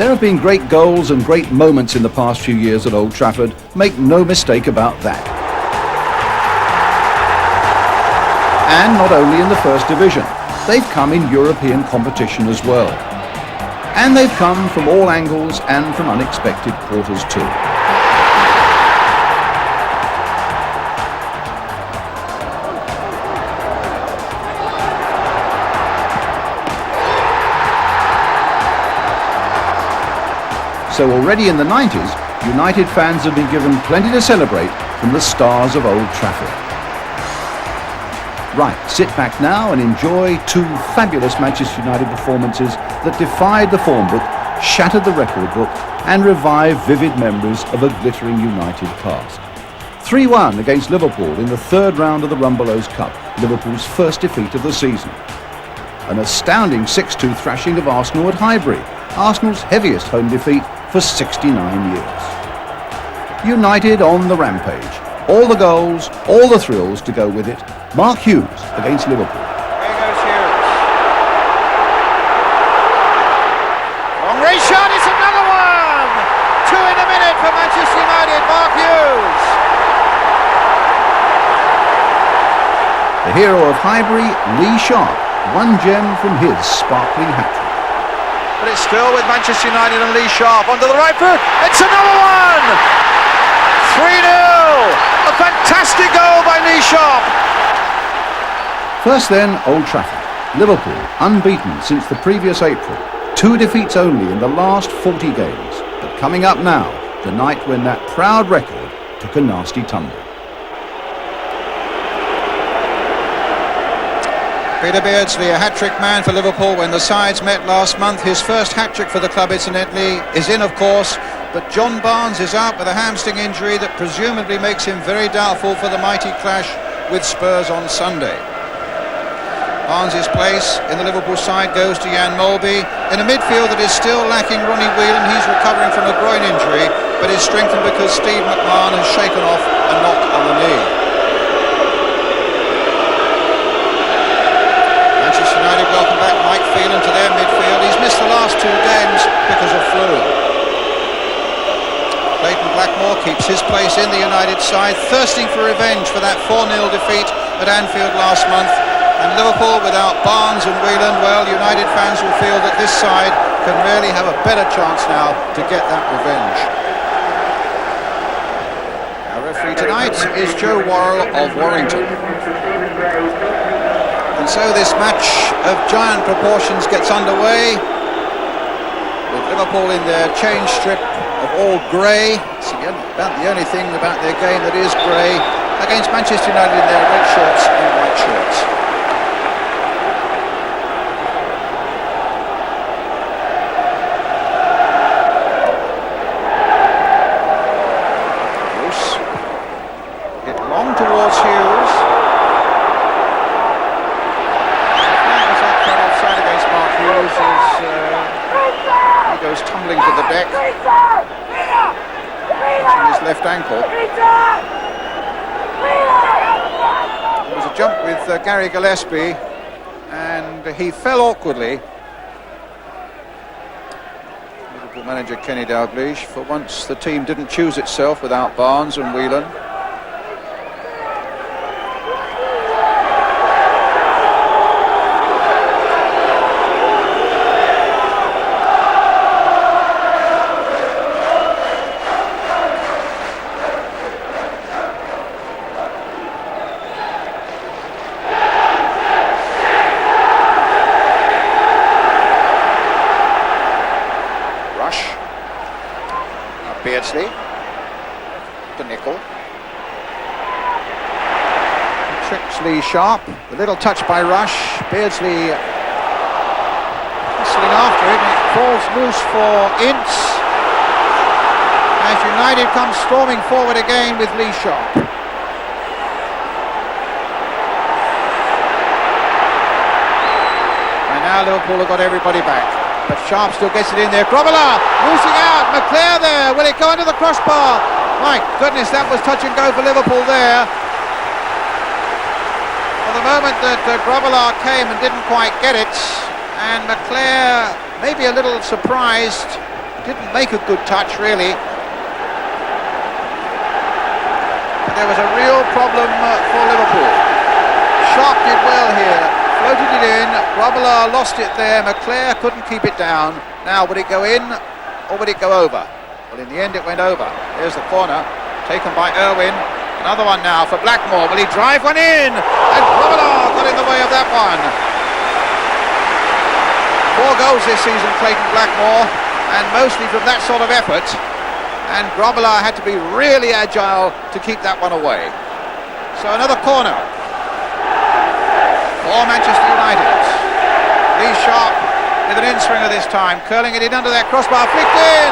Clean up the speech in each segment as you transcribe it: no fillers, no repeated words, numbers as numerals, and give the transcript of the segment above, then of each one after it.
There have been great goals and great moments in the past few years at Old Trafford. Make no mistake about that. And not only in the First Division, they've come in European competition as well. And they've come from all angles and from unexpected quarters too. So already in the 90s, United fans have been given plenty to celebrate from the stars of Old Trafford. Right, sit back now and enjoy two fabulous Manchester United performances that defied the form book, shattered the record book and revived vivid memories of a glittering United past. 3-1 against Liverpool in the third round of the Rumbelows Cup, Liverpool's first defeat of the season. An astounding 6-2 thrashing of Arsenal at Highbury, Arsenal's heaviest home defeat for 69 years. United on the rampage. All the goals, all the thrills to go with it. Mark Hughes against Liverpool. There goes Hughes. Long range shot, it's another one! 2 in a minute for Manchester United, Mark Hughes. The hero of Highbury, Lee Sharp, one gem from his sparkling hat-trick. But it's still with Manchester United and Lee Sharp onto the right foot. It's another one! 3-0! A fantastic goal by Lee Sharp. First then, Old Trafford. Liverpool, unbeaten since the previous April. 2 defeats only in the last 40 games. But coming up now, the night when that proud record took a nasty tumble. Peter Beardsley, a hat-trick man for Liverpool when the sides met last month. His first hat-trick for the club, incidentally, is in, of course, but John Barnes is out with a hamstring injury that presumably makes him very doubtful for the mighty clash with Spurs on Sunday. Barnes' place in the Liverpool side goes to Jan Molby. In a midfield that is still lacking Ronnie Whelan, he's recovering from a groin injury, but is strengthened because Steve McMahon has shaken off a knock on the knee. Manchester United welcome back Mike Phelan to their midfield. He's missed the last 2 games because of flu. Clayton Blackmore keeps his place in the United side, thirsting for revenge for that 4-0 defeat at Anfield last month. And Liverpool without Barnes and Whelan, well, United fans will feel that this side can really have a better chance now to get that revenge. Our referee tonight is Joe Worrell of Warrington. And so this match of giant proportions gets underway, with Liverpool in their change strip of all grey. It's about the only thing about their game that is grey, against Manchester United in their red shorts and white shorts. Hit long towards Hughes. He goes tumbling to the deck, touching his left ankle. There was a jump with Gary Gillespie, and he fell awkwardly. Liverpool manager Kenny Dalglish, for once the team didn't choose itself without Barnes and Whelan. Beardsley, the nickel. Tricks Lee Sharp, a little touch by Rush. Beardsley hustling after it, and it falls loose for Ince. As United comes storming forward again with Lee Sharp. And now Liverpool have got everybody back. But Sharp still gets it in there. Grobbelaar losing out. McClair there. Will it go under the crossbar? My goodness, that was touch and go for Liverpool there. For the moment that Grobbelaar came and didn't quite get it, and McClair maybe a little surprised didn't make a good touch, really. But there was a real problem for Liverpool. Sharp did well here, floated it in. Grobbelaar lost it there. McClare couldn't keep it down. Now, would it go in or would it go over? Well, in the end, it went over. Here's the corner, taken by Irwin. Another one now for Blackmore. Will he drive one in? And Grobbelaar got in the way of that one. 4 goals this season, Clayton Blackmore, and mostly from that sort of effort. And Grobbelaar had to be really agile to keep that one away. So another corner for Manchester United. Lee Sharp with an in-swinger this time, curling it in under that crossbar, flicked in,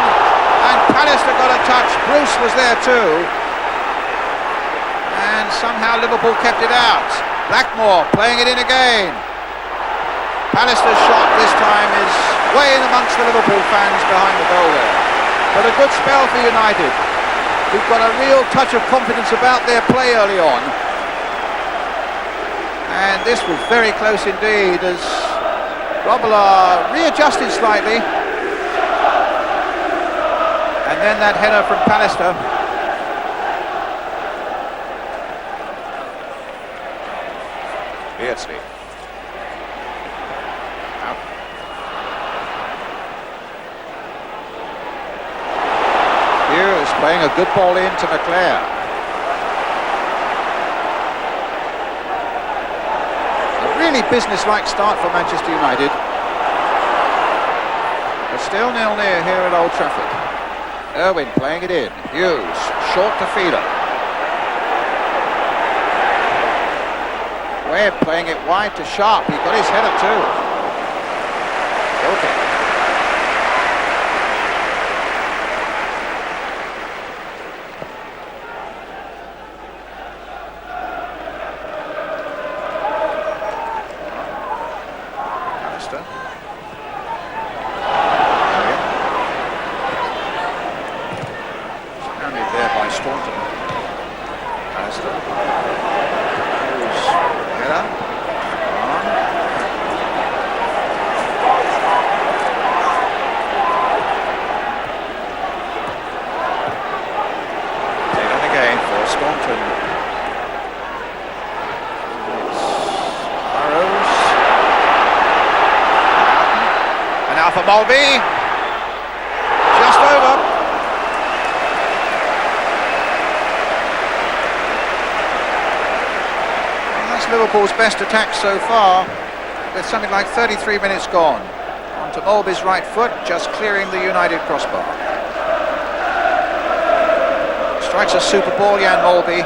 and Pallister got a touch. Bruce was there too, and somehow Liverpool kept it out. Blackmore playing it in again. Pallister's shot this time is way in amongst the Liverpool fans behind the goal there. But a good spell for United, who've got a real touch of confidence about their play early on. And this was very close indeed as Grobbelaar readjusted slightly. And then that header from Pallister. Beardsley. Hughes playing a good ball in to McClare. Really business-like start for Manchester United. But still 0-0 here at Old Trafford. Irwin playing it in. Hughes, short to Fielder. Webb playing it wide to Sharp. He got his header too. Okay. For Mulvey, just over. And that's Liverpool's best attack so far, with something like 33 minutes gone. On to Mulvey's right foot, just clearing the United crossbar. Strikes a super ball, Jan Mulvey.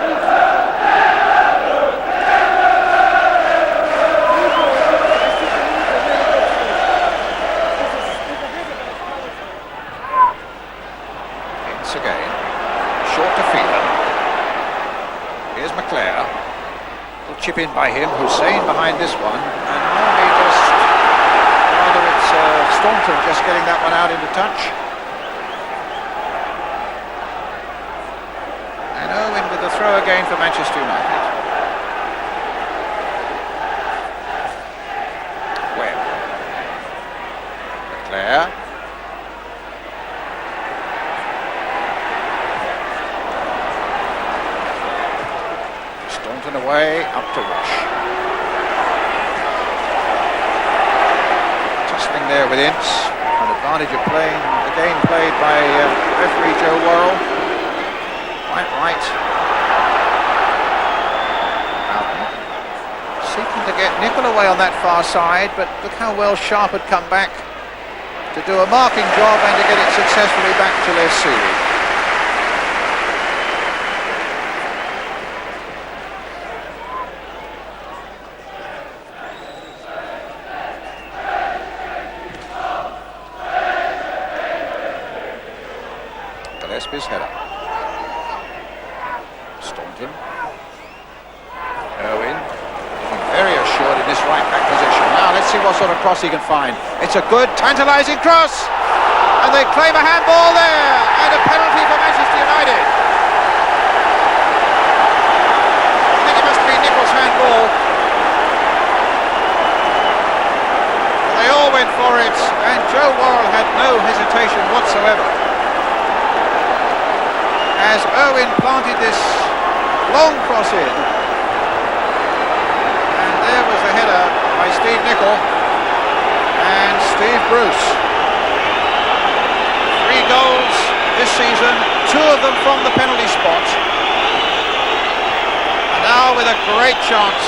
Again, short to Fielder. Here's McClare. Little chip in by him. Hussein behind this one, and normally just rather it's Staunton just getting that one out into touch. And Irwin with the throw again for Manchester United. Webb. McClare. Away, up to Rush. Tussling there with Ince. An advantage of playing, the game played by referee Joe Worrell. Quite right. Seeking to get Nicol away on that far side, but look how well Sharp had come back to do a marking job and to get it successfully back to Les Sealy. Gillespie's header. Staunton. Irwin. Very assured in this right back position. Now let's see what sort of cross he can find. It's a good, tantalising cross. And they claim a handball there. And a penalty for Manchester United. I think it must be Nicol's handball. They all went for it. And Joe Worrell had no hesitation. hesitation whatsoever. As Owen planted this long cross in, and there was the header by Steve Nicol and Steve Bruce. 3 goals this season, 2 of them from the penalty spot. And now with a great chance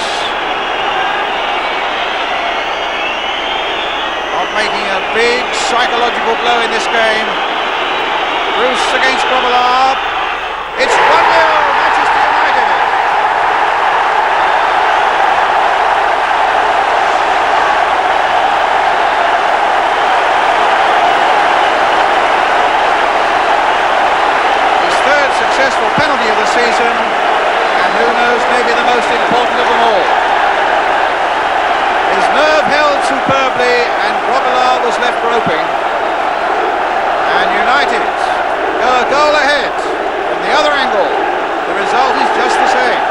of making a big psychological blow in this game. Bruce against Grobbelaar. It's 1-0 Manchester United. His 3rd successful penalty of the season, and who knows, maybe the most important of them all. His nerve held superbly, and Grobbelaar was left groping. And United go a goal ahead. From the other angle, the result is just the same.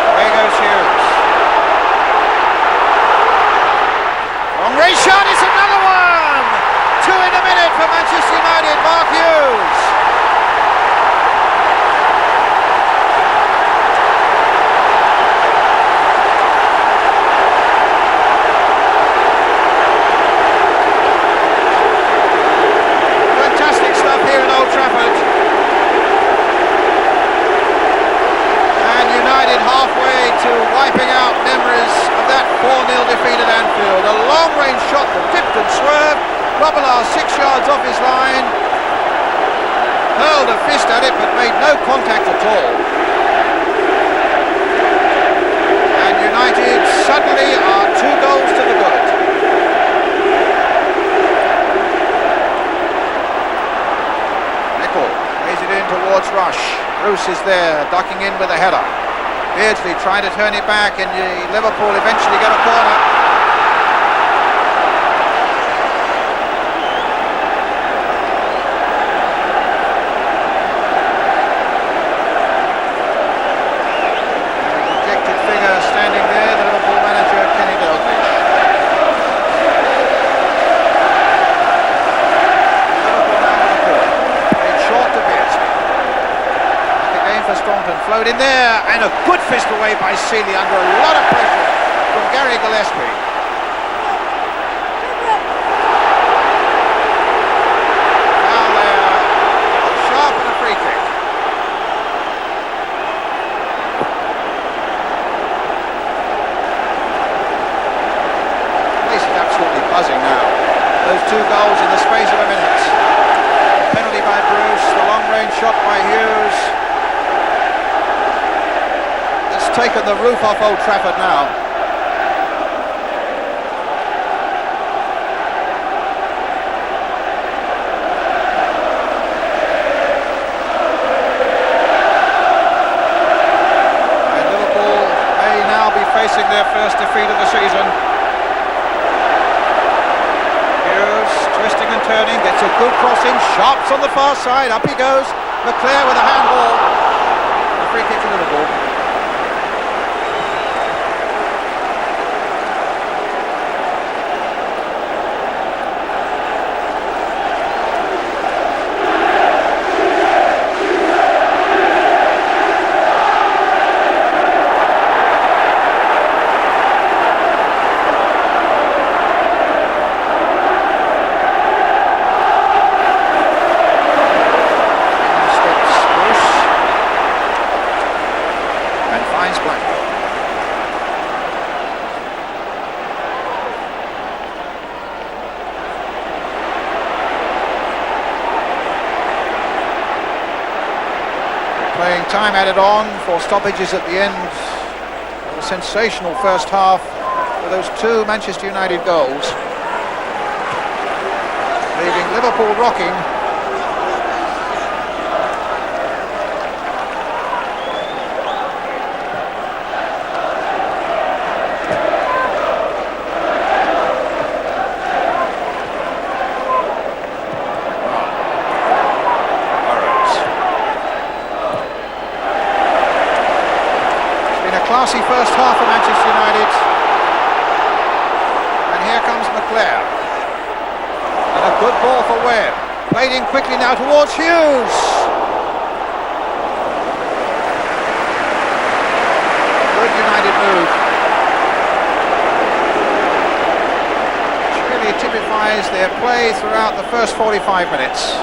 Away goes Hughes. Long range shot, it's another one! 2 in a minute for Manchester United, Mark Hughes. Wiping out memories of that 4-0 defeat at Anfield. A long-range shot that dipped and swerved. Grobbelaar 6 yards off his line. Hurled a fist at it but made no contact at all. And United suddenly are 2 goals to the good. Nicol plays it in towards Rush. Bruce is there, ducking in with a header. Beardsley trying to turn it back, and Liverpool eventually get a corner. Dejected figure standing there, the Liverpool manager, Kenny Dalglish. Liverpool now with a corner. Played short to Beardsley. For Staunton, flowed in there, and a good fist away by Seeley under a lot of pressure from Gary Gillespie. Now there, sharp and a free kick. The place is absolutely buzzing now. Those 2 goals in the space of a minute. The penalty by Bruce, the long-range shot by Hughes. Taken the roof off Old Trafford now. And Liverpool may now be facing their first defeat of the season. Hughes twisting and turning, gets a good cross in, Sharps on the far side, up he goes. Leclerc with a handball. A free kick to Liverpool. Playing time added on for stoppages at the end of a sensational first half with those 2 Manchester United goals, leaving Liverpool rocking. classy first half for Manchester United. And here comes McClare. And a good ball for Webb. Played in quickly now towards Hughes. Good United move. Which really typifies their play throughout the first 45 minutes.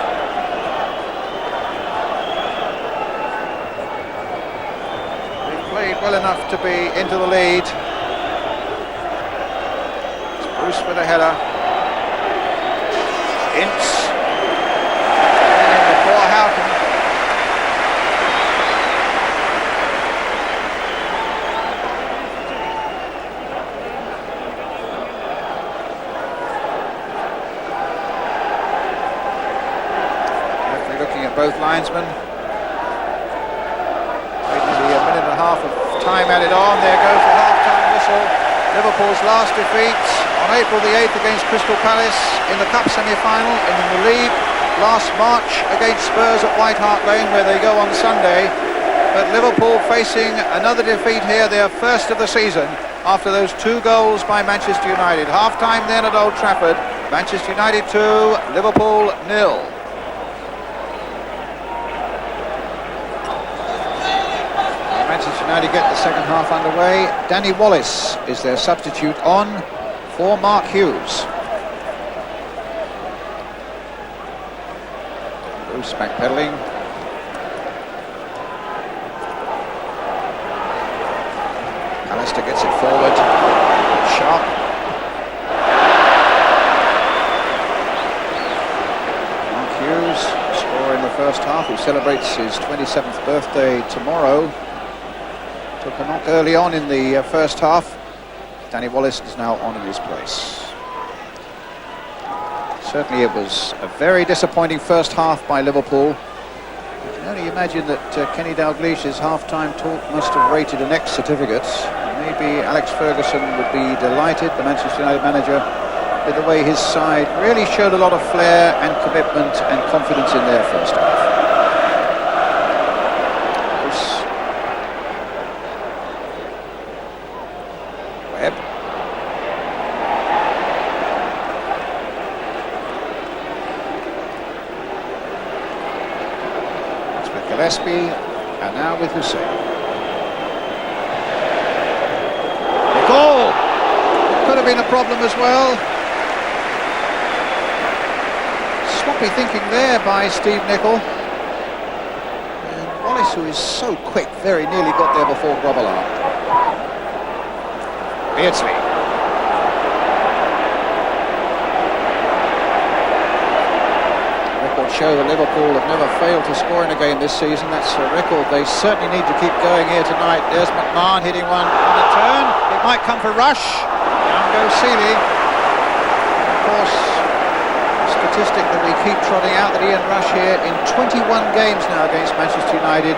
Well enough to be into the lead. It's Bruce with a header. Ince. And in before Houghton. Definitely looking at both linesmen. Time added on, there goes the half-time whistle. Liverpool's last defeat on April the 8th against Crystal Palace in the Cup semi-final, and in the League last March against Spurs at White Hart Lane, where they go on Sunday. But Liverpool facing another defeat here, their first of the season, after those 2 goals by Manchester United. Half-time then at Old Trafford, Manchester United 2, Liverpool 0. Now to get the second half underway. Danny Wallace is their substitute on for Mark Hughes. Bruce backpedaling. Alistair gets it forward. Sharp. Mark Hughes, scorer in the first half, who celebrates his 27th birthday tomorrow. Took a knock early on in the first half. Danny Wallace is now on in his place. Certainly it was a very disappointing first half by Liverpool. You can only imagine that Kenny Dalglish's half-time talk must have rated an X certificate. Maybe Alex Ferguson would be delighted, the Manchester United manager, with the way his side really showed a lot of flair and commitment and confidence in their first half. Gillespie, and now with Hussein. The goal! Could have been a problem as well. Sloppy thinking there by Steve Nicol. And Wallace, who is so quick, very nearly got there before Grobbelaar. Beardsley. Show that Liverpool have never failed to score in a game this season. That's a record they certainly need to keep going here tonight. There's McMahon hitting one on the turn. It might come for Rush. Down goes Seeley. Of course, a statistic that we keep trotting out, that Ian Rush here in 21 games now against Manchester United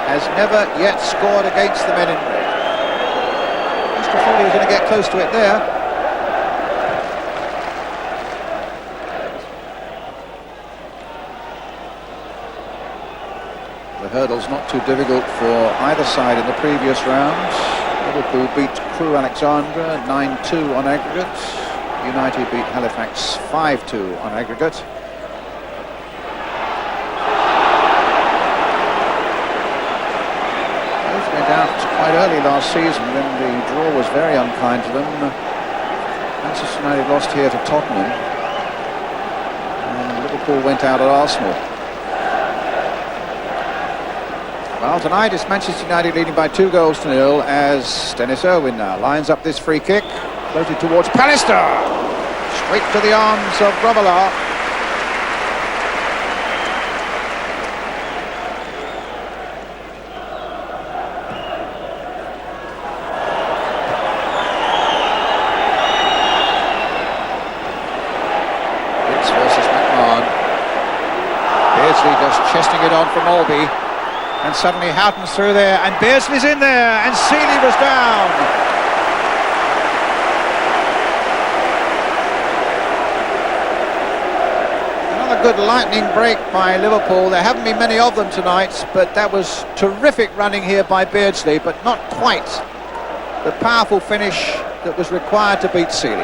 has never yet scored against the men in red. Mr. Foley was going to get close to it there. The hurdle's not too difficult for either side in the previous rounds. Liverpool beat Crewe Alexandra 9-2 on aggregate. United beat Halifax 5-2 on aggregate. Both went out quite early last season when the draw was very unkind to them. Manchester United lost here to Tottenham, and Liverpool went out at Arsenal. Well, tonight it's Manchester United leading by 2-0 as Dennis Irwin now lines up this free kick, floated towards Pallister, straight to the arms of Grobbelaar. Blitz versus McMahon. Beardsley just chesting it on from Albee. And suddenly Houghton's through there, and Beardsley's in there, and Seeley was down. Another good lightning break by Liverpool. There haven't been many of them tonight, but that was terrific running here by Beardsley, but not quite the powerful finish that was required to beat Seeley.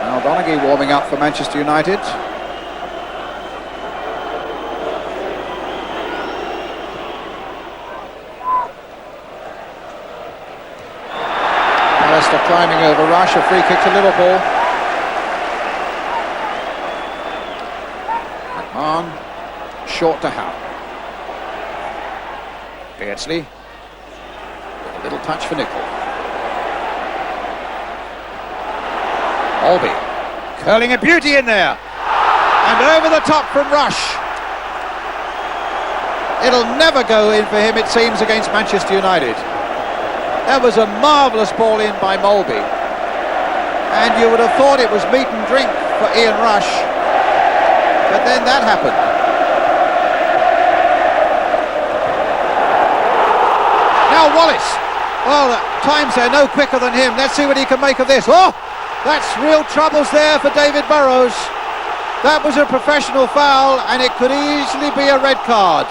Now Donaghy warming up for Manchester United. Alistair climbing over Rush, a free kick to Liverpool. McMahon, short to Howe. Beardsley, with a little touch for Nicol. Albee, curling a beauty in there. And over the top from Rush. It'll never go in for him, it seems, against Manchester United. That was a marvellous ball in by Molby. And you would have thought it was meat and drink for Ian Rush. But then that happened. Now Wallace. Well, time's there no quicker than him. Let's see what he can make of this. Oh, that's real troubles there for David Burrows. That was a professional foul, and it could easily be a red card.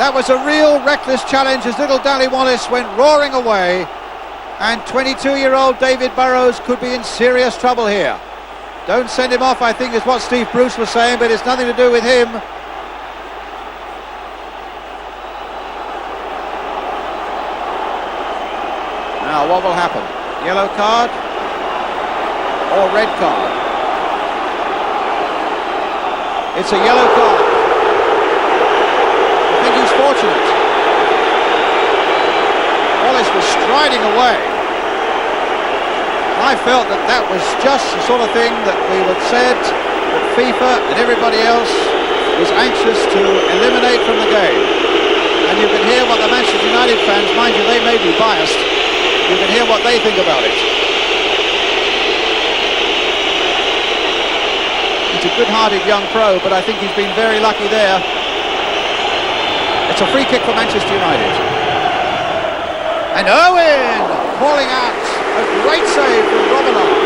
That was a real reckless challenge as little Dally Wallace went roaring away, and 22-year-old David Burrows could be in serious trouble here. Don't send him off, I think, is what Steve Bruce was saying, but it's nothing to do with him. Now, what will happen? Yellow card or red card? It's a yellow card. I think he's fortunate. Wallace was striding away. I felt that that was just the sort of thing that we would said that FIFA and everybody else was anxious to eliminate from the game. And you can hear what the Manchester United fans, mind you, they may be biased, you can hear what they think about it. He's a good-hearted young pro, but I think he's been very lucky there. It's a free kick for Manchester United. And Owen calling out a great save from Robillard.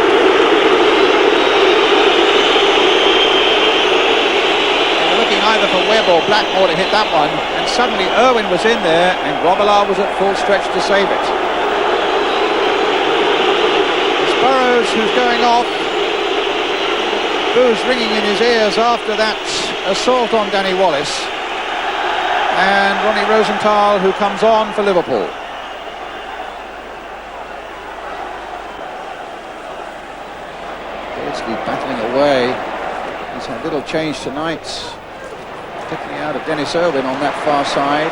They were looking either for Webb or Blackmore to hit that one, and suddenly Irwin was in there and Robillard was at full stretch to save it. It's Burrows who's going off. Boos ringing in his ears after that assault on Danny Wallace. And Ronnie Rosenthal, who comes on for Liverpool. Beardsley battling away. He's had little change tonight. Picking out of Dennis Irwin on that far side.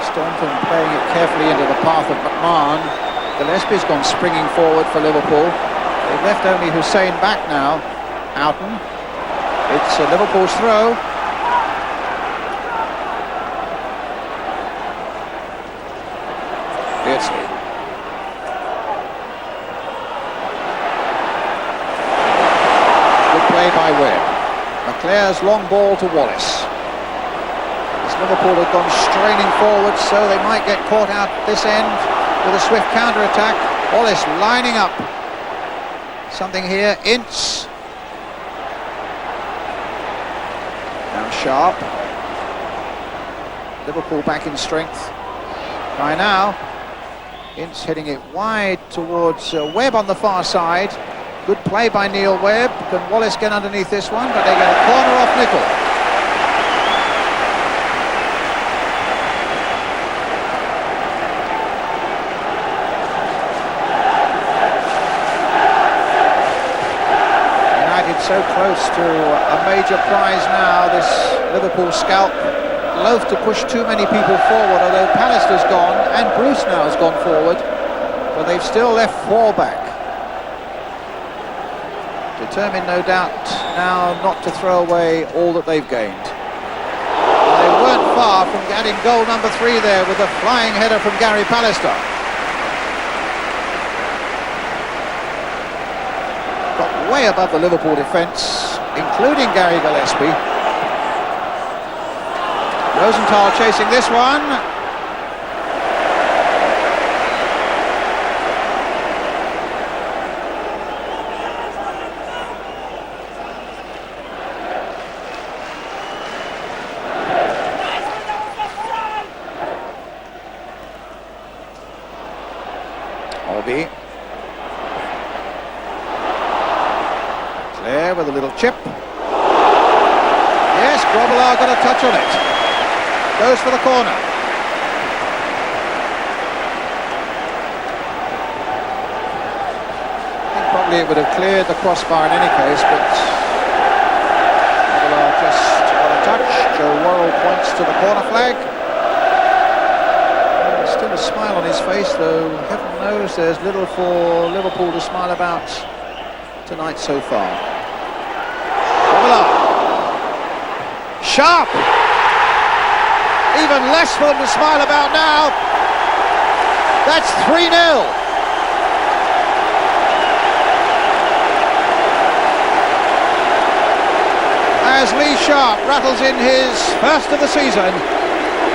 Staunton playing it carefully into the path of McMahon. Gillespie's gone springing forward for Liverpool. They've left only Hussein back now. Houghton. It's Liverpool's throw. Beardsley. Good play by Webb. McClare's long ball to Wallace. As Liverpool have gone straining forward, so they might get caught out this end with a swift counter-attack. Wallace lining up. Something here. Ince. Now Sharp. Liverpool back in strength. By now. Ince heading it wide towards Webb on the far side. Good play by Neil Webb. Can Wallace get underneath this one? But they get a corner off Nicol. United so close to a major prize now, this Liverpool scalp. Loath to push too many people forward, although Pallister's gone and Bruce now has gone forward, but they've still left four back. Determined, no doubt, now not to throw away all that they've gained. And they weren't far from getting goal number 3 there with a flying header from Gary Pallister. Got way above the Liverpool defence, including Gary Gillespie. Rosenthal chasing this one. chip. Yes, Grobbelaar got a touch on it. Goes for the corner. I think probably it would have cleared the crossbar in any case, but Grobbelaar just got a touch. Joe Worrell points to the corner flag. Still a smile on his face, though heaven knows there's little for Liverpool to smile about tonight so far. Grobbelaar. Sharp! Even less for them to smile about now. That's 3-0. As Lee Sharp rattles in his first of the season,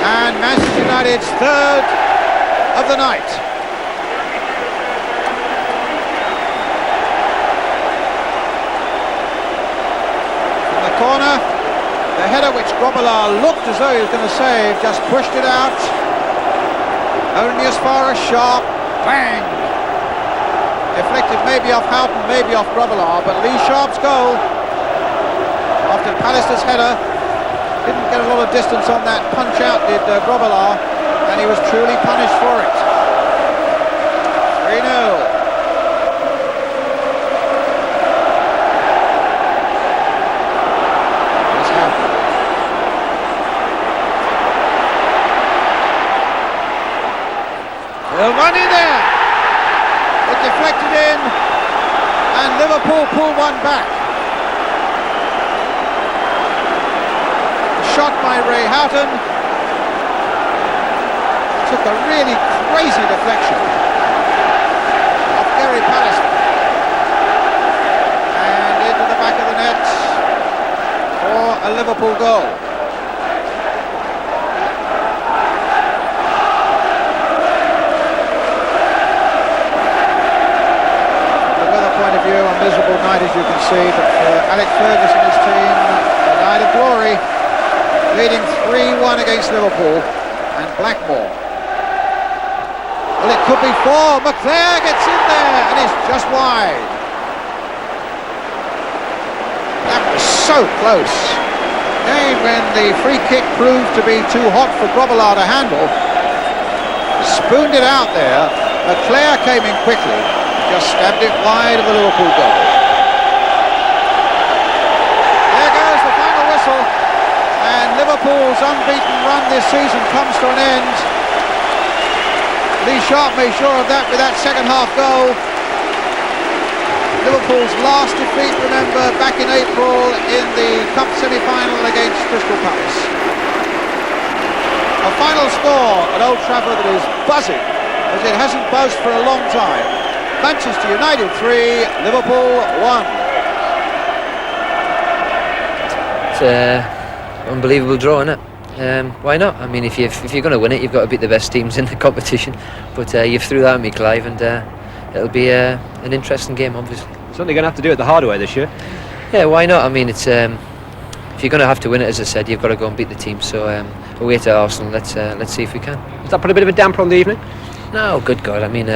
and Manchester United's third of the night. From the corner, the header which Grobbelaar looked as though he was going to save, just pushed it out. Only as far as Sharp. Bang! Deflected maybe off Houghton, maybe off Grobbelaar, but Lee Sharp's goal, after Pallister's header, didn't get a lot of distance on that punch out, did Grobbelaar, and he was truly punished for it. 3-0. They'll run in there. It deflected in, and Liverpool pull one back. Shot by Ray Houghton. Took a really crazy deflection off Gary Pallister and into the back of the net for a Liverpool goal. A miserable night, as you can see, but for Alex Ferguson and his team, a night of glory, leading 3-1 against Liverpool. And Blackmore, well, it could be 4. McClare gets in there and is just wide. That was so close. Again, when the free kick proved to be too hot for Grobbelaar to handle, spooned it out there. McClare came in quickly, just stabbed it wide of the Liverpool goal. There goes the final whistle, and Liverpool's unbeaten run this season comes to an end. Lee Sharp made sure of that with that second half goal. Liverpool's last defeat, remember, back in April in the Cup semi-final against Crystal Palace. A final score at Old Trafford that is buzzing, as it hasn't buzzed for a long time. Manchester United 3, Liverpool 1. It's an unbelievable draw, isn't it? Why not? I mean, if you're going to win it, you've got to beat the best teams in the competition. But you've threw that at me, Clive, and it'll be an interesting game, obviously. Certainly going to have to do it the hard way this year. Yeah, why not? I mean, it's if you're going to have to win it, as I said, you've got to go and beat the team. So away to Arsenal, let's see if we can. Does that put a bit of a damper on the evening? No, good God. I mean,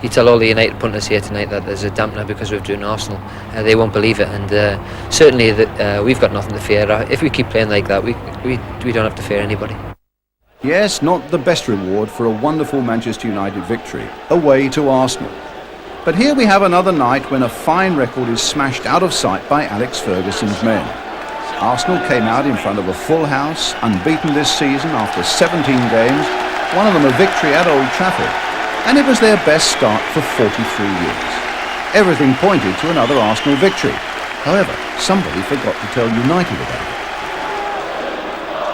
you tell all the United punters here tonight that there's a dampener because we've drawn Arsenal. They won't believe it, and certainly we've got nothing to fear. If we keep playing like that, we don't have to fear anybody. Yes, not the best reward for a wonderful Manchester United victory, away to Arsenal. But here we have another night when a fine record is smashed out of sight by Alex Ferguson's men. Arsenal came out in front of a full house, unbeaten this season after 17 games, one of them a victory at Old Trafford, and it was their best start for 43 years. Everything pointed to another Arsenal victory. However, somebody forgot to tell United about it.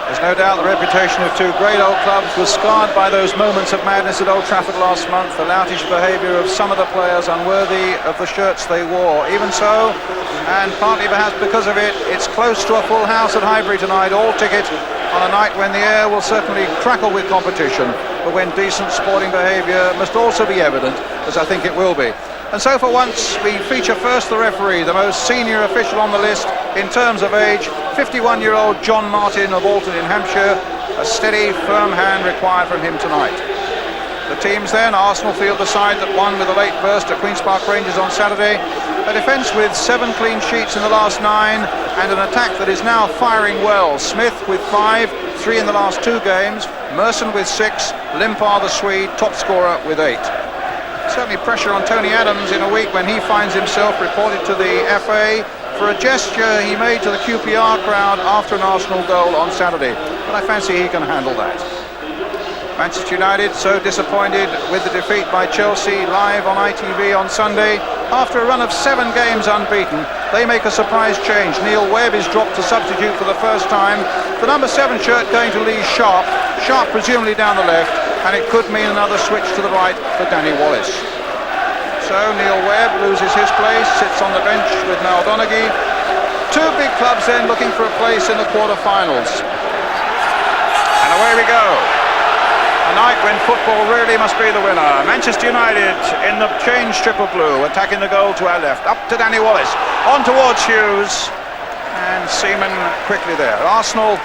There's no doubt the reputation of two great old clubs was scarred by those moments of madness at Old Trafford last month, the loutish behaviour of some of the players unworthy of the shirts they wore. Even so, and partly perhaps because of it, it's close to a full house at Highbury tonight, all ticket, on a night when the air will certainly crackle with competition, but when decent sporting behaviour must also be evident, as I think it will be. And so for once we feature first the referee, the most senior official on the list in terms of age, 51-year-old John Martin of Alton in Hampshire. A steady, firm hand required from him tonight. The teams then, Arsenal field the side that won with a late burst at Queen's Park Rangers on Saturday. A defence with 7 clean sheets in the last 9, and an attack that is now firing well. Smith with 5, 3 in the last 2 games, Merson with 6, Limpar the Swede, top scorer with 8. Certainly pressure on Tony Adams in a week when he finds himself reported to the FA for a gesture he made to the QPR crowd after an Arsenal goal on Saturday. But I fancy he can handle that. Manchester United so disappointed with the defeat by Chelsea live on ITV on Sunday. After a run of 7 games unbeaten, they make a surprise change. Neil Webb is dropped to substitute for the first time. The number 7 shirt going to Lee Sharp. Sharp presumably down the left, and it could mean another switch to the right for Danny Wallace. So Neil Webb loses his place, sits on the bench with Mal Donaghy. 2 big clubs then looking for a place in the quarter-finals. And away we go. A night when football really must be the winner. Manchester United in the change strip of blue, attacking the goal to our left. Up to Danny Wallace, on towards Hughes, and Seaman quickly there. Arsenal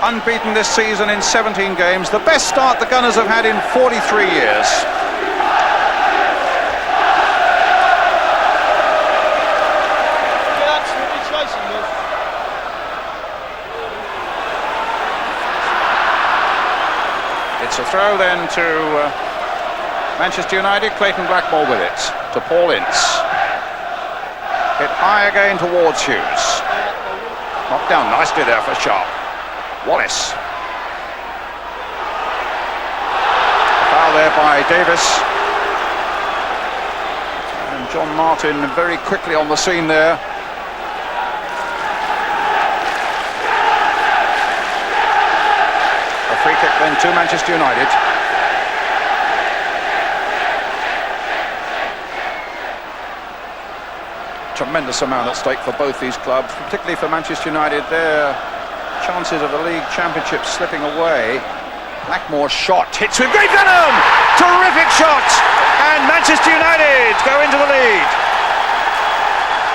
unbeaten this season in 17 games, the best start the Gunners have had in 43 years. It's a throw then to Manchester United. Clayton Blackmore with it to Paul Ince. Hit high again towards Hughes. Knocked down nicely there for Sharp. Wallace. Foul there by Davis. And John Martin very quickly on the scene there. Free kick then to Manchester United. Tremendous amount at stake for both these clubs, particularly for Manchester United. Their chances of the league championship slipping away. Blackmore's shot hits with great venom. Terrific shot, and Manchester United go into the lead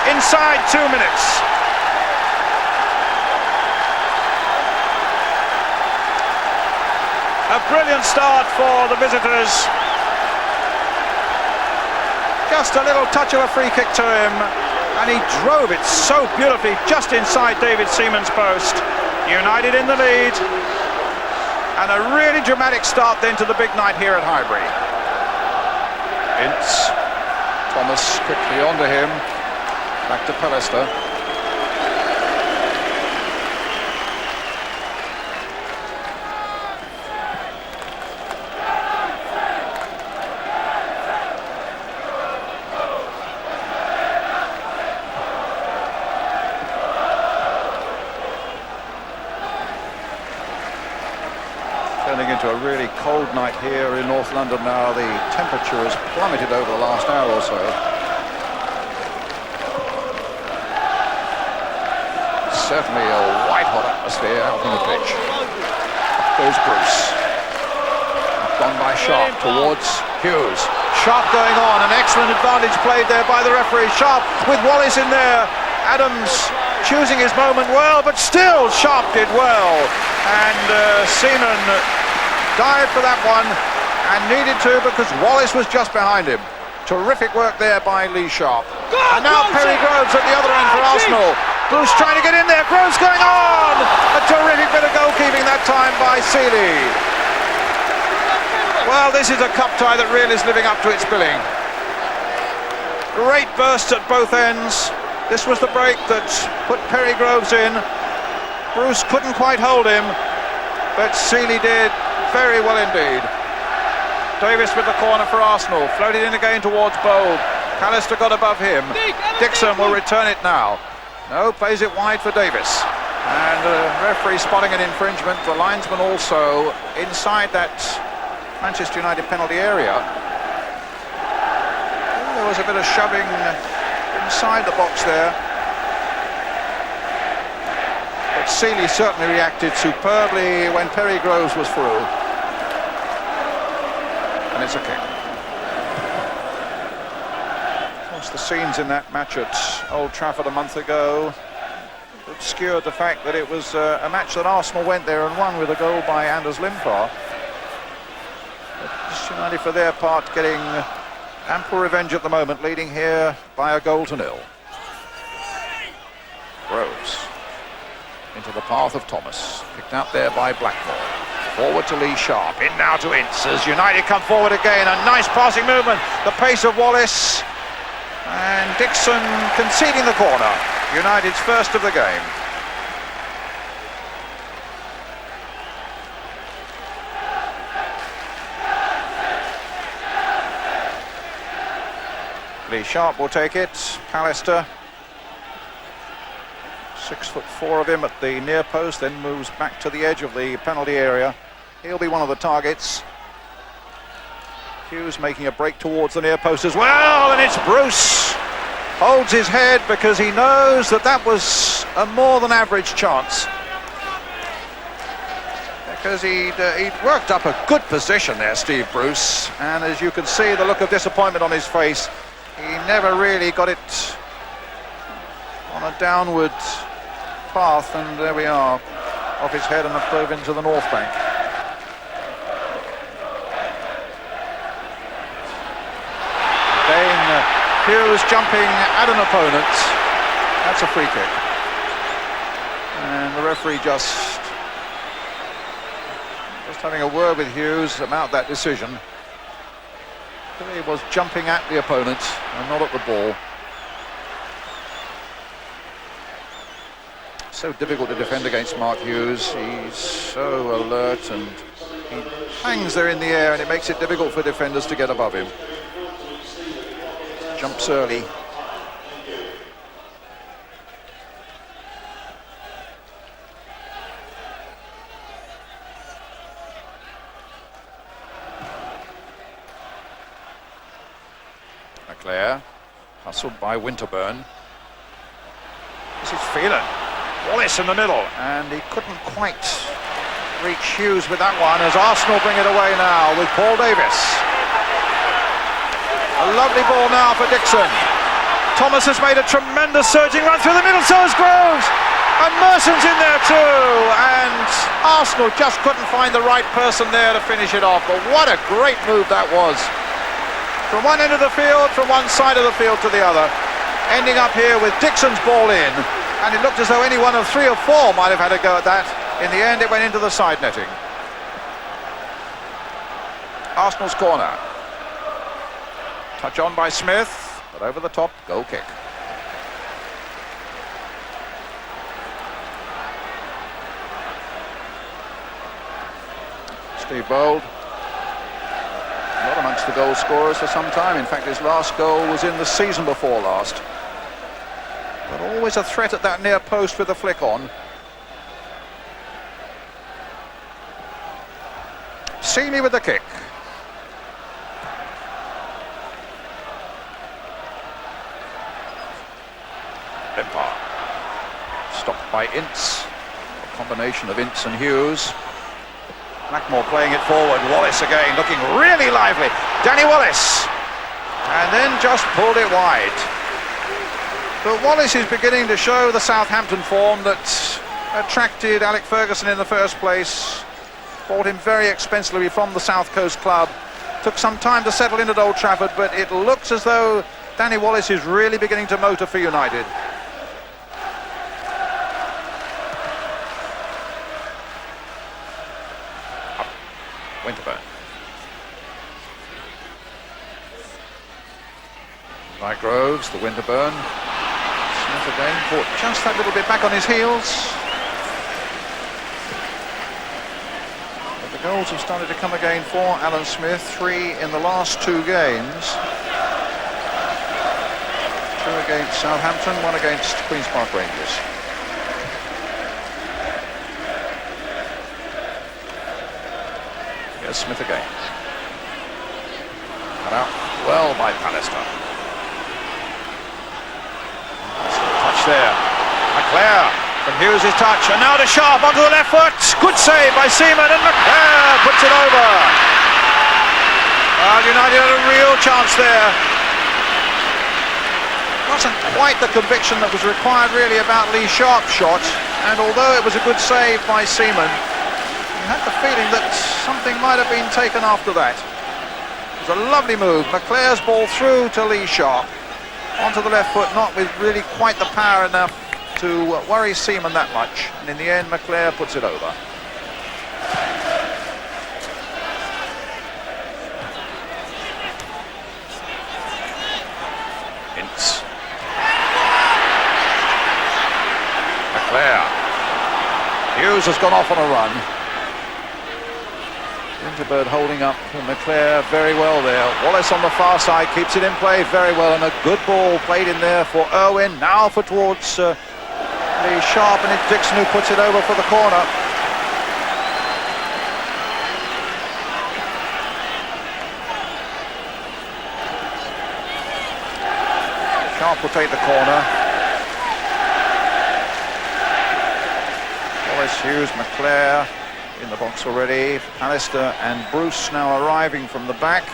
inside 2 minutes. A brilliant start for the visitors. Just a little touch of a free kick to him, and he drove it so beautifully just inside David Seaman's post. United in the lead, and a really dramatic start then to the big night here at Highbury. Ince, Thomas quickly onto him, back to Pallister. Turning into a really cold night here in North London now. The temperature has plummeted over the last hour or so. Certainly a white-hot atmosphere out on the pitch. Up goes Bruce. Gone by Sharp towards Hughes. Sharp going on, an excellent advantage played there by the referee. Sharp with Wallace in there. Adams choosing his moment well, but still Sharp did well. And Seaman dived for that one, and needed to because Wallace was just behind him. Terrific work there by Lee Sharp. And now Perry Groves at the other end for Arsenal. Bruce trying to get in there. Groves going on. A terrific bit of goalkeeping that time by Seeley. Well, this is a cup tie that really is living up to its billing. Great bursts at both ends. This was the break that put Perry Groves in. Bruce couldn't quite hold him, but Seeley did very well indeed. Davis with the corner for Arsenal, floated in again towards Bold. Pallister got above him. Dixon will return it now. No, plays it wide for Davis. And the referee spotting an infringement. The linesman also inside that Manchester United penalty area. There was a bit of shoving inside the box there. But Seeley certainly reacted superbly when Perry Groves was through. And it's a kick. Of course, the scenes in that match at Old Trafford a month ago obscured the fact that it was a match that Arsenal went there and won with a goal by Anders Limpar. But United, for their part, getting Ample revenge at the moment, leading here by a goal to nil. Groves into the path of Thomas, picked out there by Blackmore. Forward to Lee Sharp, in now to Ince as United come forward again. A nice passing movement, the pace of Wallace, and Dixon conceding the corner. United's first of the game. Lee Sharp will take it. Pallister, 6'4" of him at the near post, then moves back to the edge of the penalty area. He'll be one of the targets. Hughes making a break towards the near post as well, and it's Bruce. Holds his head because he knows that that was a more than average chance. Because he'd worked up a good position there, Steve Bruce, and as you can see, the look of disappointment on his face. He never really got it on a downward path, and there we are, off his head and dove into the north bank. Again, Hughes jumping at an opponent. That's a free kick. And the referee just having a word with Hughes about that decision. He was jumping at the opponent and not at the ball. So difficult to defend against Mark Hughes. He's so alert and he hangs there in the air, and it makes it difficult for defenders to get above him. Jumps early. Leclerc, hustled by Winterburn. This is Phelan. Wallace in the middle, and he couldn't quite reach Hughes with that one as Arsenal bring it away now with Paul Davis. A lovely ball now for Dixon. Thomas has made a tremendous surging run through the middle, so has Groves. And Merson's in there too, and Arsenal just couldn't find the right person there to finish it off. But what a great move that was. From one end of the field, from one side of the field to the other, ending up here with Dixon's ball in. And it looked as though any one of 3 or 4 might have had a go at that. In the end, it went into the side netting. Arsenal's corner. Touch on by Smith, but over the top, goal kick. Steve Bold, not amongst the goal scorers for some time. In fact, his last goal was in the season before last. But always a threat at that near post with a flick on. Seeley with the kick. Limpar. Stopped by Ince. A combination of Ince and Hughes. Blackmore playing it forward. Wallace again looking really lively. Danny Wallace. And then just pulled it wide. But Wallace is beginning to show the Southampton form that attracted Alec Ferguson in the first place. Bought him very expensively from the South Coast club. Took some time to settle in at Old Trafford, but it looks as though Danny Wallace is really beginning to motor for United. Up. Winterburn. By Groves, the Winterburn. Again, caught just that little bit back on his heels. But the goals have started to come again for Alan Smith. 3 in the last 2 games. 2 against Southampton, 1 against Queen's Park Rangers. Here's Smith again. Cut out well by Pallister. There, Leclerc from Hughes' touch, and now to Sharp onto the left foot. Good save by Seaman, and Leclerc puts it over. Well, United had a real chance there. Wasn't quite the conviction that was required really about Lee Sharp's shot, and although it was a good save by Seaman, you had the feeling that something might have been taken after that. It's a lovely move. McClare's ball through to Lee Sharp. Onto the left foot, not with really quite the power enough to worry Seaman that much. And in the end, McClare puts it over. Ince. McClare. Hughes has gone off on a run. Winterbird holding up McClare very well there. Wallace on the far side keeps it in play very well, and a good ball played in there for Irwin. Now for towards Lee Sharp, and it's Dixon who puts it over for the corner. Sharp will take the corner. Wallace, Hughes, McClare in the box already. Alistair and Bruce now arriving from the back.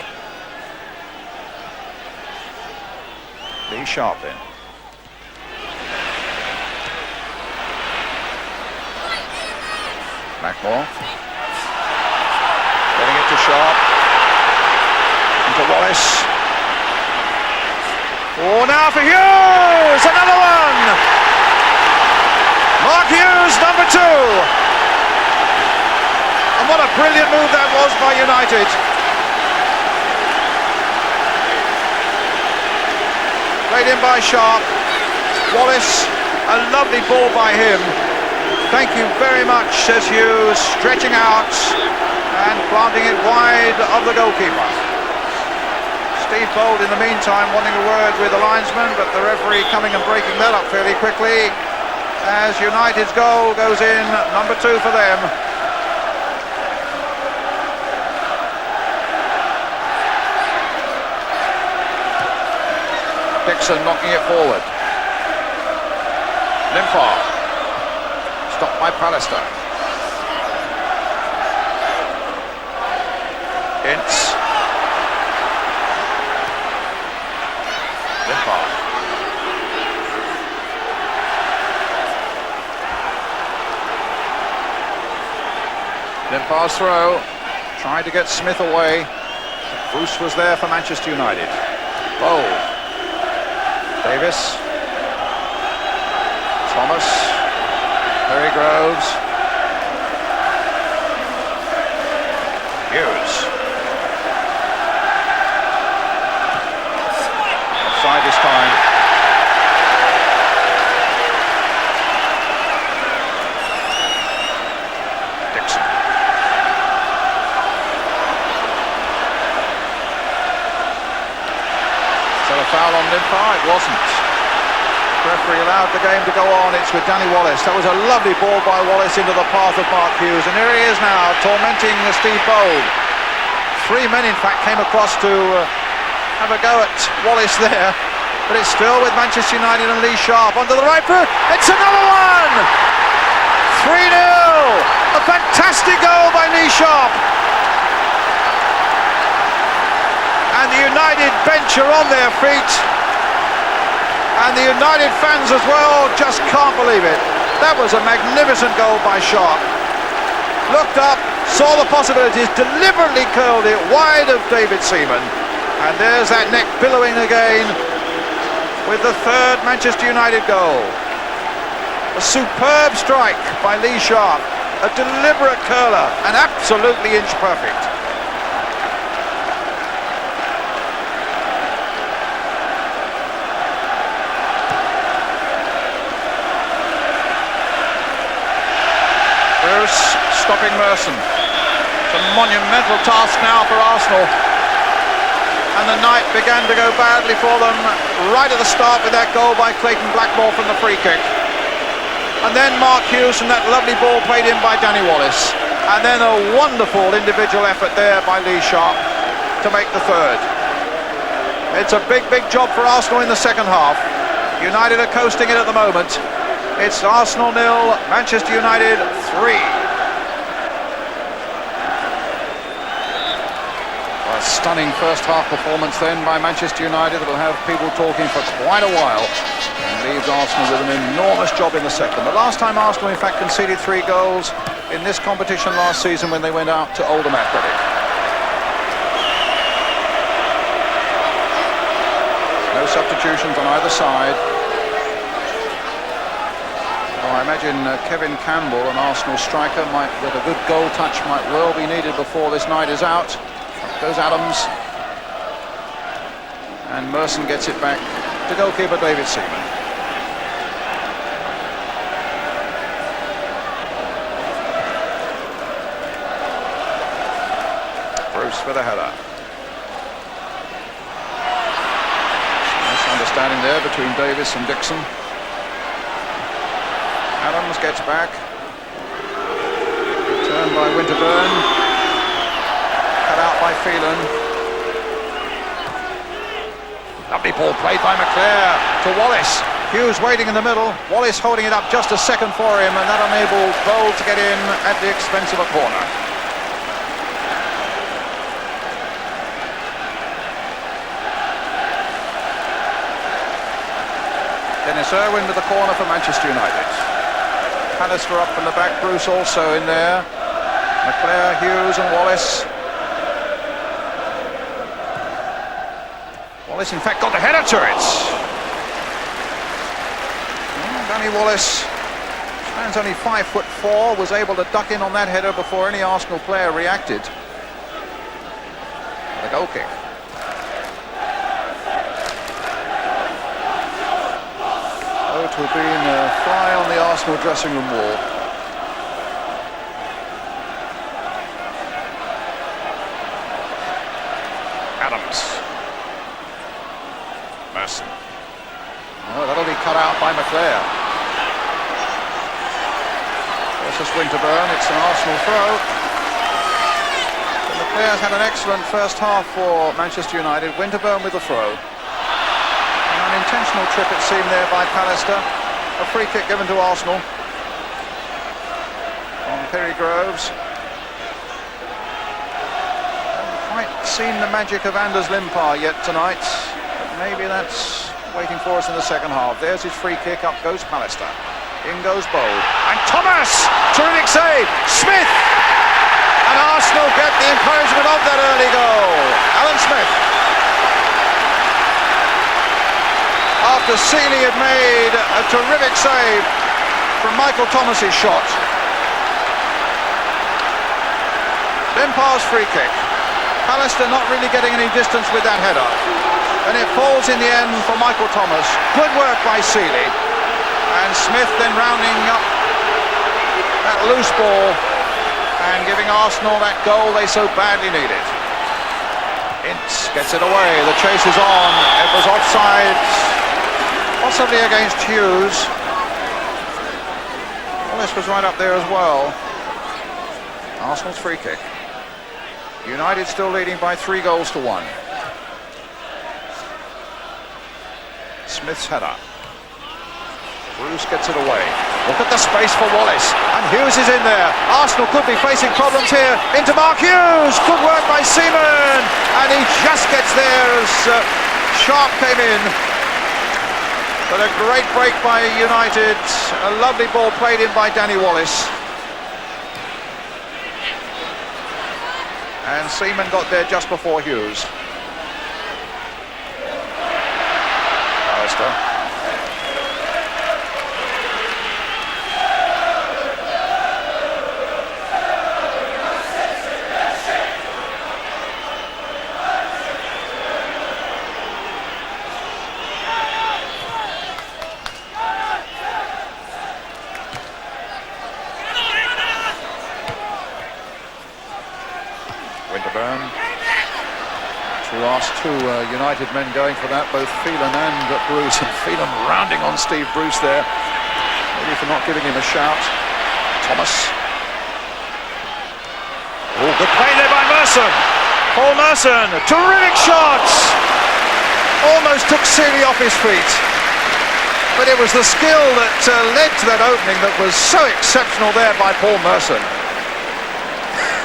Lee Sharp in. Blackmore. Getting it to Sharp. Into Wallace. Oh, now for Hughes! Another one! Mark Hughes, number 2. And what a brilliant move that was by United. Played in by Sharp. Wallace, a lovely ball by him. Thank you very much, says Hughes, stretching out and planting it wide of the goalkeeper. Steve Bold in the meantime wanting a word with the linesman, but the referee coming and breaking that up fairly quickly as United's goal goes in, number 2 for them. Dixon knocking it forward. Limpar. Stopped by Pallister. Ince. Limpar. Limpar's throw. Tried to get Smith away. Bruce was there for Manchester United. Bold. Davis. Thomas. Perry Groves. Hughes. Offside this time. Dixon. So a foul on Limpar? It wasn't. Referee allowed the game to go on. It's with Danny Wallace. That was a lovely ball by Wallace into the path of Mark Hughes, and here he is now tormenting Steve Bold. 3 men in fact came across to have a go at Wallace there, but it's still with Manchester United and Lee Sharp onto the right foot. It's another one! 3-0! A fantastic goal by Lee Sharp. And the United bench are on their feet. And the United fans as well just can't believe it. That was a magnificent goal by Sharp. Looked up, saw the possibilities, deliberately curled it wide of David Seaman. And there's that neck billowing again with the 3rd Manchester United goal. A superb strike by Lee Sharp. A deliberate curler and absolutely inch perfect. Stopping Merson. It's a monumental task now for Arsenal, and the night began to go badly for them right at the start with that goal by Clayton Blackmore from the free kick, and then Mark Hughes and that lovely ball played in by Danny Wallace, and then a wonderful individual effort there by Lee Sharp to make the 3rd. It's a big job for Arsenal in the second half. United are coasting it at the moment. It's Arsenal 0, Manchester United 3. Stunning first half performance then by Manchester United that will have people talking for quite a while and leaves Arsenal with an enormous job in the second. The last time Arsenal in fact conceded 3 goals in this competition last season when they went out to Oldham Athletic. substitutions on either side. Oh, I imagine Kevin Campbell, an Arsenal striker, might get a good goal touch, might well be needed before this night is out. Up goes Adams. And Merson gets it back to goalkeeper David Seaman. Bruce for the header. Misunderstanding there between Davis and Dixon. Adams gets back. Turned by Winterburn. Cut out by Phelan. Lovely ball played by McClare to Wallace. Hughes waiting in the middle. Wallace holding it up just a second for him, and that enabled Bold to get in at the expense of a corner. Dennis Irwin with the corner for Manchester United. Pallister up from the back, Bruce also in there. McClare, Hughes and Wallace. Wallace in fact got the header to it. Danny Wallace, man's only 5'4", was able to duck in on that header before any Arsenal player reacted. The goal kick. To have been a fly on the Arsenal dressing room wall. Adams. Merson. Oh, that'll be cut out by McClare. Versus Winterburn, it's an Arsenal throw. So McClare's had an excellent first half for Manchester United. Winterburn with the throw. An intentional trip, it seemed, there by Pallister. A free kick given to Arsenal on Perry Groves. Haven't quite seen the magic of Anders Limpar yet tonight, but maybe that's waiting for us in the second half. There's his free kick, up goes Pallister. In goes Bold. And Thomas! Terrific save! Smith! And Arsenal get the encouragement of that early goal. Alan Smith. After Seeley had made a terrific save from Michael Thomas's shot. Limpar's free kick. Pallister not really getting any distance with that header. And it falls in the end for Michael Thomas. Good work by Seeley. And Smith then rounding up that loose ball and giving Arsenal that goal they so badly needed. Ince gets it away. The chase is on. It was offside. Possibly against Hughes. Wallace was right up there as well. Arsenal's free kick. United still leading by 3-1. Smith's header. Bruce gets it away. Look at the space for Wallace. And Hughes is in there. Arsenal could be facing problems here. Into Mark Hughes. Good work by Seaman. And he just gets there as Sharp came in. But a great break by United. A lovely ball played in by Danny Wallace. And Seaman got there just before Hughes. Pallister. Two United men going for that, both Phelan and Bruce, and Phelan rounding on Steve Bruce there, maybe for not giving him a shout. Thomas. Oh, good play there by Merson. Paul Merson, terrific shots. Almost took Seeley off his feet. But it was the skill that led to that opening that was so exceptional there by Paul Merson.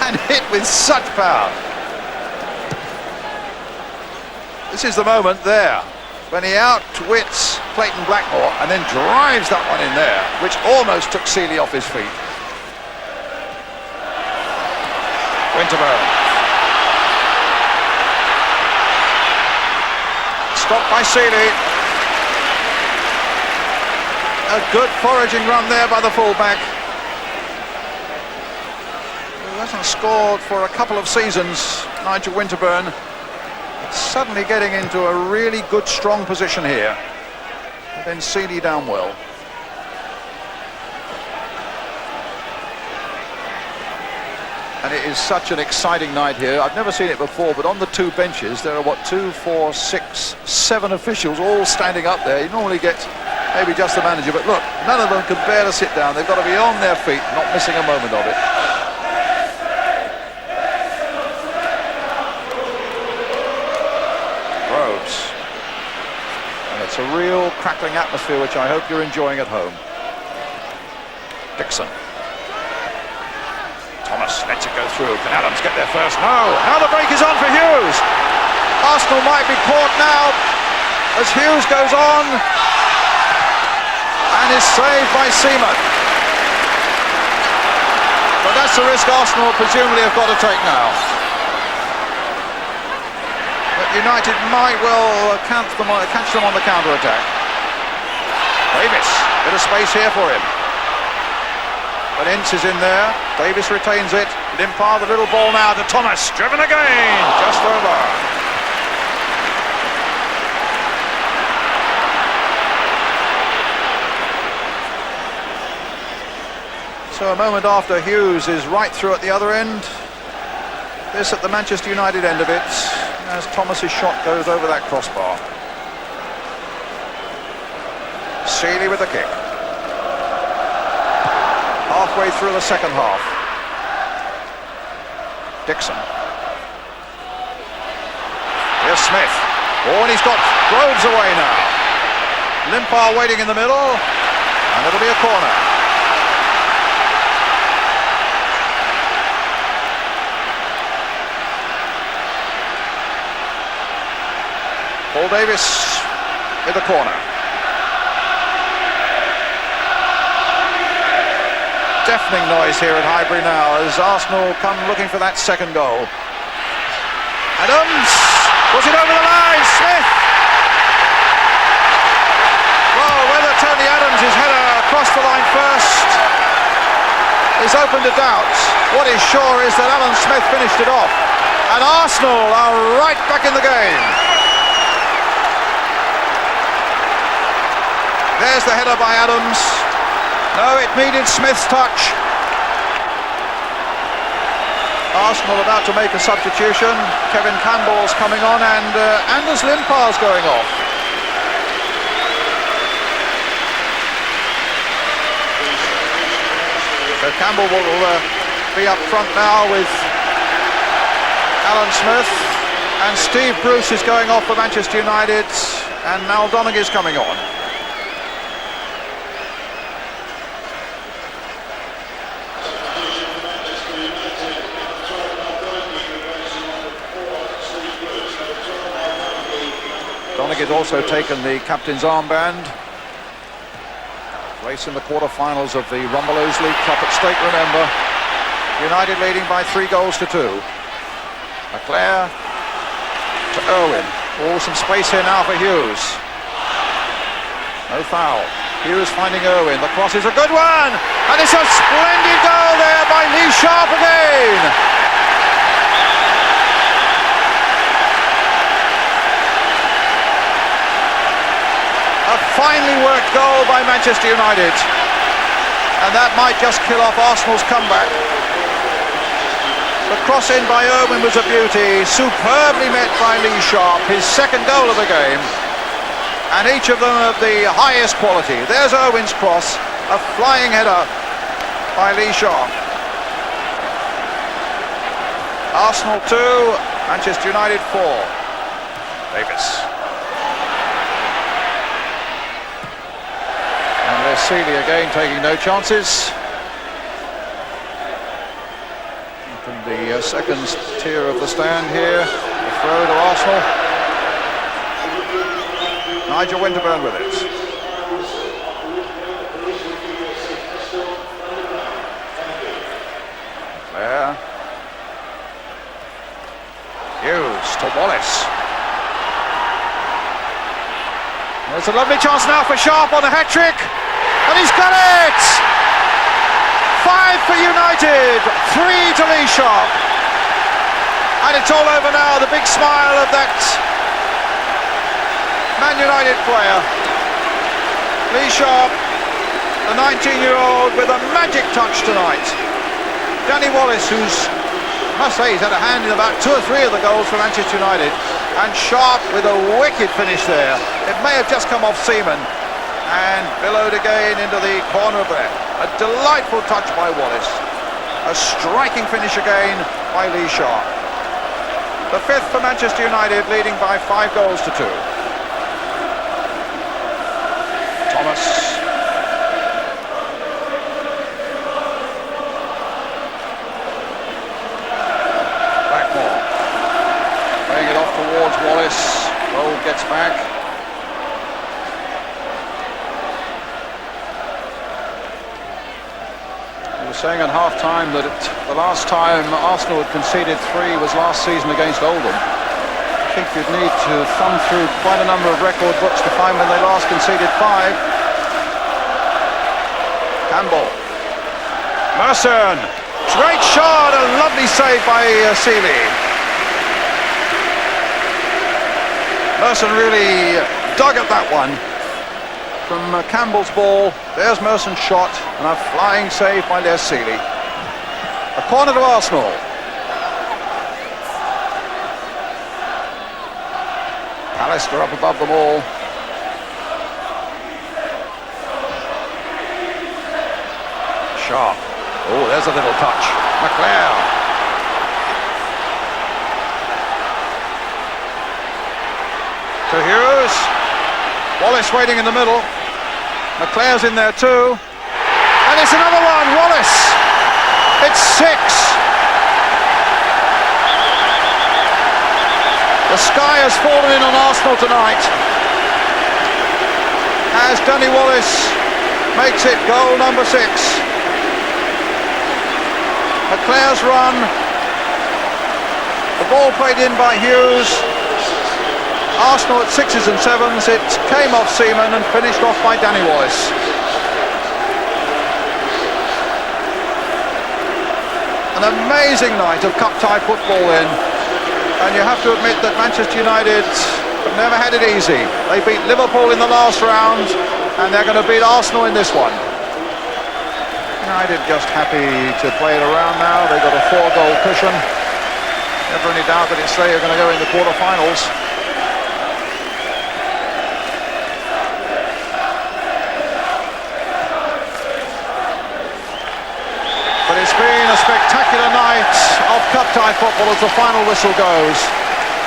And hit with such power. This is the moment there when he outwits Clayton Blackmore and then drives that one in there, which almost took Seeley off his feet. Winterburn. Stopped by Seeley. A good foraging run there by the fullback. Who hasn't scored for a couple of seasons, Nigel Winterburn. Suddenly getting into a really good, strong position here. But then Seeley down well. And it is such an exciting night here. I've never seen it before, but on the two benches there are, what, 2, 4, 6, 7 officials all standing up there. You normally get maybe just the manager, but look, none of them can bear to sit down. They've got to be on their feet, not missing a moment of it. Groves. And it's a real crackling atmosphere, which I hope you're enjoying at home. Dixon. Thomas lets it go through. Can Adams get there first? No. Now the break is on for Hughes. Arsenal might be caught now as Hughes goes on and is saved by Seaman. But that's the risk Arsenal presumably have got to take now. But United might well catch them on the counter-attack. Davis, bit of space here for him. But Ince is in there. Davis retains it. Limpar, the little ball now to Thomas. Driven again. Just over. So a moment after Hughes is right through at the other end. This at the Manchester United end of it, as Thomas's shot goes over that crossbar. Seeley with the kick. Halfway through the second half. Dixon. Here's Smith. Oh, and he's got Groves away now. Limpar waiting in the middle, and it'll be a corner. Paul Davis with the corner. Deafening noise here at Highbury now as Arsenal come looking for that second goal. Adams puts it over the line. Smith. Well, whether Tony Adams' header across the line first is open to doubt. What is sure is that Alan Smith finished it off, and Arsenal are right back in the game. There's the header by Adams. No, it needed Smith's touch. Arsenal about to make a substitution. Kevin Campbell's coming on, and Anders Limpar's going off. So Campbell will be up front now with Alan Smith, and Steve Bruce is going off for Manchester United, and Mal Donaghy's coming on. Donaghy's also taken the captain's armband. Race in the quarter-finals of the Rumbelows League Cup at stake, remember. United leading by 3-2. Leclerc to Irwin. Oh, some space here now for Hughes. No foul. Hughes finding Irwin. The cross is a good one! And it's a splendid goal there by Lee Sharp again! A finely worked goal by Manchester United, and that might just kill off Arsenal's comeback. The cross in by Irwin was a beauty, superbly met by Lee Sharp, his second goal of the game, and each of them of the highest quality. There's Irwin's cross, a flying header by Lee Sharp. Arsenal 2, Manchester United 4. Davis. Seeley again taking no chances. From the second tier of the stand here, the throw to Arsenal. Nigel Winterburn with it. There. Hughes to Wallace. There's a lovely chance now for Sharp on a hat-trick, and he's got it! 5 for United, 3 to Lee Sharp. And it's all over now, the big smile of that Man United player. Lee Sharp, the 19-year-old with a magic touch tonight. Danny Wallace, who's, I must say, he's had a hand in about 2 or 3 of the goals for Manchester United. And Sharp with a wicked finish there. It may have just come off Seaman and billowed again into the corner of there. A delightful touch by Wallace. A striking finish again by Lee Sharp. The 5th for Manchester United, leading by 5 goals to 2. Thomas. Blackmore. Playing it off towards Wallace. Roll gets back. We were saying at half-time that the last time Arsenal had conceded 3 was last season against Oldham. I think you'd need to thumb through quite a number of record books to find when they last conceded 5. Campbell. Merson. Great shot, a lovely save by Seeley. Merson really dug at that one. From Campbell's ball, there's Merson's shot, and a flying save by Les Seeley. A corner to Arsenal. Pallister up above them all. Sharp. Oh, there's a little touch. McLeod. To Hughes. Wallace waiting in the middle. McLeod's in there too. And it's another one. Wallace. It's 6. The sky has fallen in on Arsenal tonight as Danny Wallace makes it goal number 6. McLeod's run. The ball played in by Hughes. Arsenal at 6s and 7s. It came off Seaman and finished off by Danny Wallace. An amazing night of cup-tie football in. And you have to admit that Manchester United have never had it easy. They beat Liverpool in the last round, and they're going to beat Arsenal in this one. United just happy to play it around now. They've got a 4-goal cushion. Never any doubt that it's they are going to go in the quarter-finals. But it's been a spectacular night of cup-tie football as the final whistle goes.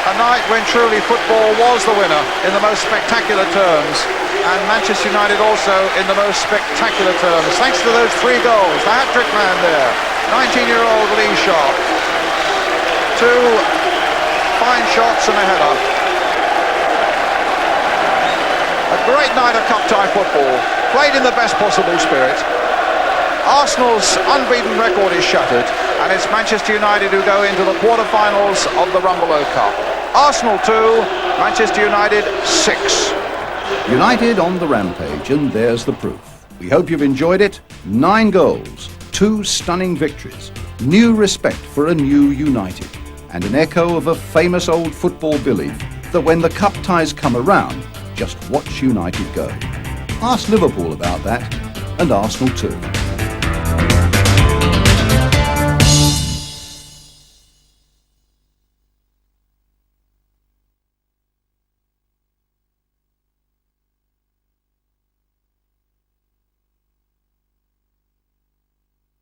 A night when truly football was the winner in the most spectacular terms, and Manchester United also in the most spectacular terms, thanks to those 3 goals. The hat-trick man there, 19-year-old Lee Sharp. 2 fine shots and a header. A great night of cup-tie football, played in the best possible spirit. Arsenal's unbeaten record is shattered, and it's Manchester United who go into the quarter-finals of the Rumbelow Cup. Arsenal 2, Manchester United 6. United on the rampage, and there's the proof. We hope you've enjoyed it. 9 goals, 2 stunning victories, new respect for a new United, and an echo of a famous old football belief that when the cup ties come around, just watch United go. Ask Liverpool about that, and Arsenal too.